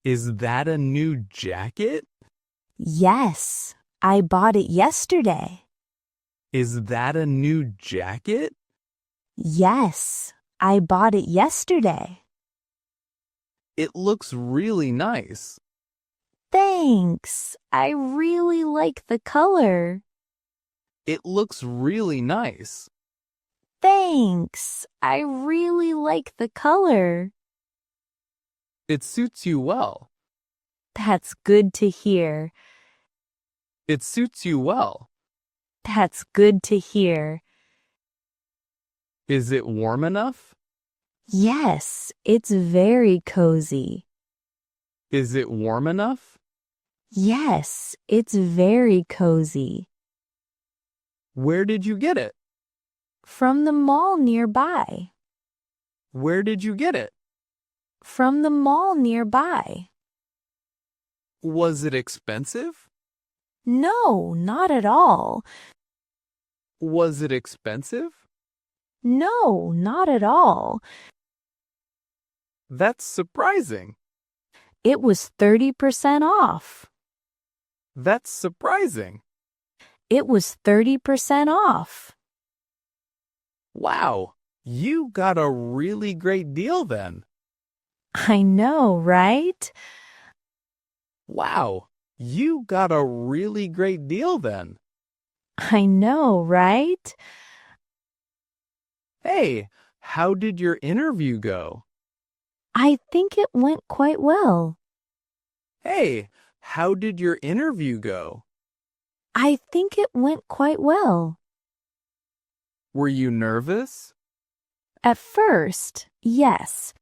Is that a new jacket? Yes, I bought it yesterday. Is that a new jacket? Yes, I bought it yesterday. It looks really nice. Thanks. I really like the color. It looks really nice. Thanks. I really like the color. It suits you well. That's good to hear. It suits you well. That's good to hear. Is it warm enough? Yes, it's very cozy. Is it warm enough? Yes, it's very cozy. Where did you get it? From the mall nearby. Where did you get it? From the mall nearby. Was it expensive? No, not at all. Was it expensive? No, not at all. That's surprising. It was 30% off. That's surprising. It was 30% off. Wow, you got a really great deal then. I know, right? Wow, you got a really great deal then. I know, right? Hey, how did your interview go? I think it went quite well. Hey, how did your interview go? I think it went quite well. Were you nervous? At first, yes.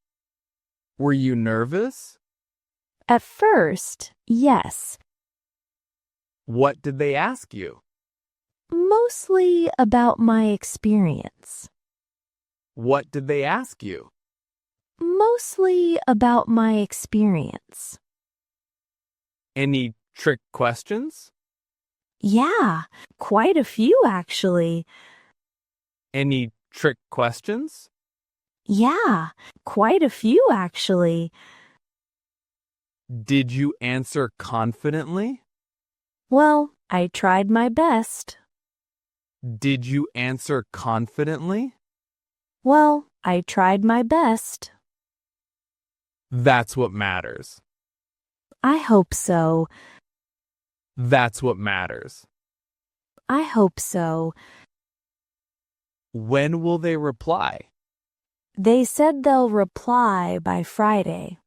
Were you nervous? At first, yes. What did they ask you? Mostly about my experience. What did they ask you? Mostly about my experience. Any trick questions? Yeah, quite a few actually. Any trick questions? Yeah, quite a few actually. Did you answer confidently? Well, I tried my best. Did you answer confidently? Well, I tried my best. That's what matters. I hope so. That's what matters. I hope so. When will they reply? They said they'll reply by Friday.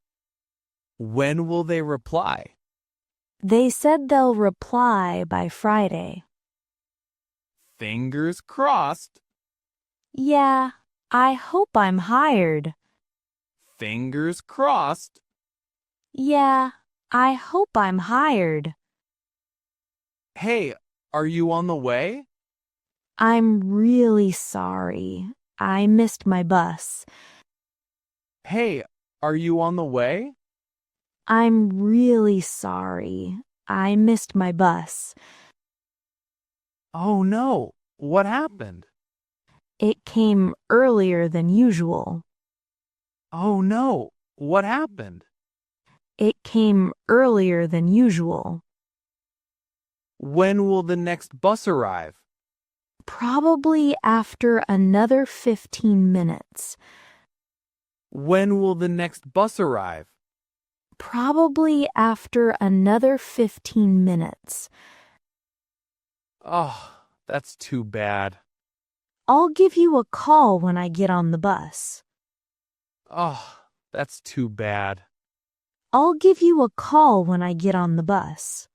When will they reply? They said they'll reply by Friday. Fingers crossed. Yeah, I hope I'm hired. Fingers crossed. Yeah, I hope I'm hired. Hey, are you on the way? I'm really sorry. I missed my bus. Hey, are you on the way? I'm really sorry. I missed my bus. Oh no, what happened? It came earlier than usual. Oh no, what happened? It came earlier than usual. When will the next bus arrive? Probably after another 15 minutes. When will the next bus arrive? Probably after another 15 minutes. Oh, that's too bad. I'll give you a call when I get on the bus. Oh, that's too bad. I'll give you a call when I get on the bus.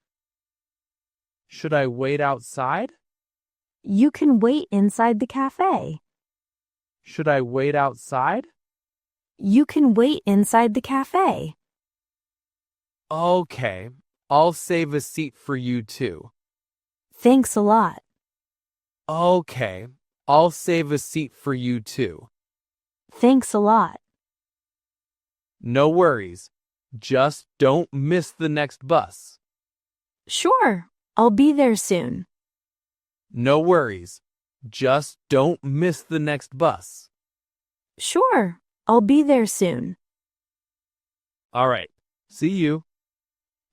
Should I wait outside? You can wait inside the cafe. Should I wait outside? You can wait inside the cafe. Okay, I'll save a seat for you too. Thanks a lot. Okay, I'll save a seat for you too. Thanks a lot. No worries. Just don't miss the next bus. Sure, I'll be there soon. No worries. Just don't miss the next bus. Sure, I'll be there soon. All right, See you.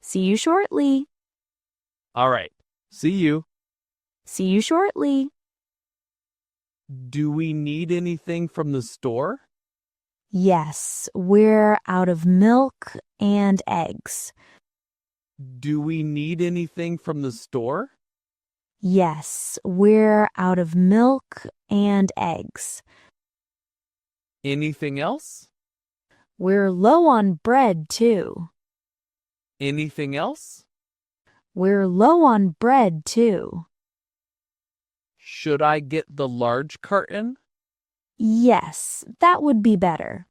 See you shortly. All right. See you. See you shortly. Do we need anything from the store? Yes, we're out of milk and eggs. Do we need anything from the store? Yes, we're out of milk and eggs. Anything else? We're low on bread, too. Anything else? We're low on bread, too. Should I get the large carton? Yes, that would be better.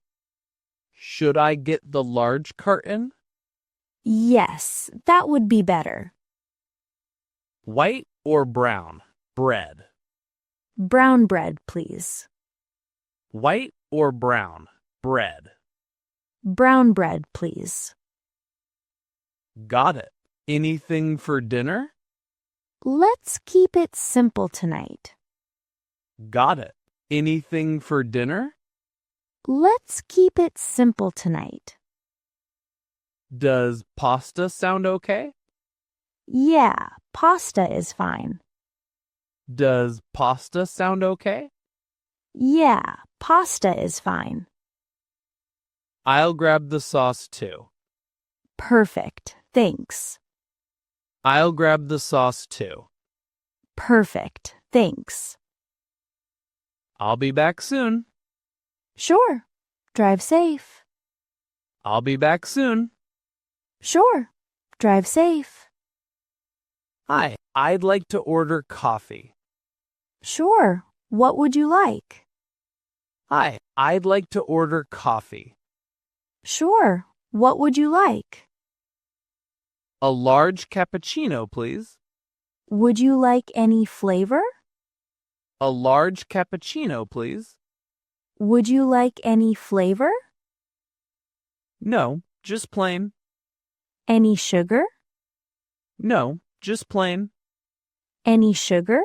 Should I get the large carton? Yes, that would be better. White or brown bread? Brown bread, please. White or brown bread? Brown bread, please. Got it. Anything for dinner? Let's keep it simple tonight. Got it. Anything for dinner? Let's keep it simple tonight. Does pasta sound okay? Yeah, pasta is fine. Does pasta sound okay? Yeah, pasta is fine. I'll grab the sauce too. Perfect, thanks. I'll grab the sauce too. Perfect, thanks. I'll be back soon. Sure, drive safe. I'll be back soon. Sure, drive safe. Hi, I'd like to order coffee. Sure, what would you like? Hi, I'd like to order coffee. Sure, what would you like? A large cappuccino, please. Would you like any flavor? A large cappuccino, please. Would you like any flavor? No, just plain. Any sugar? No, just plain. Any sugar?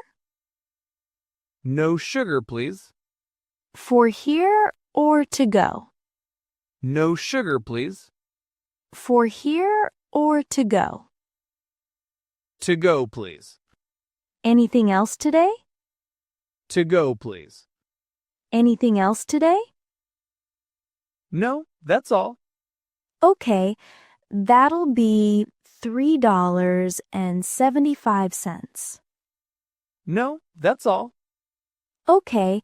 No sugar, please. For here or to go? No sugar, please. For here or to go? To go, please. Anything else today? To go, please. Anything else today? No, that's all. Okay, that'll be $3.75. No, that's all. Okay,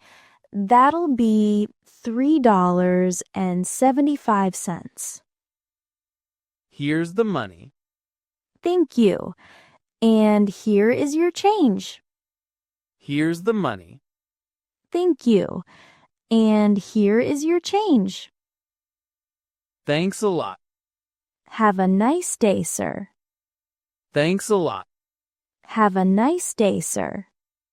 that'll be $3.75. Here's the money. Thank you. And here is your change. Here's the money. Thank you. And here is your change. Thanks a lot. Have a nice day, sir. Thanks a lot. Have a nice day, sir.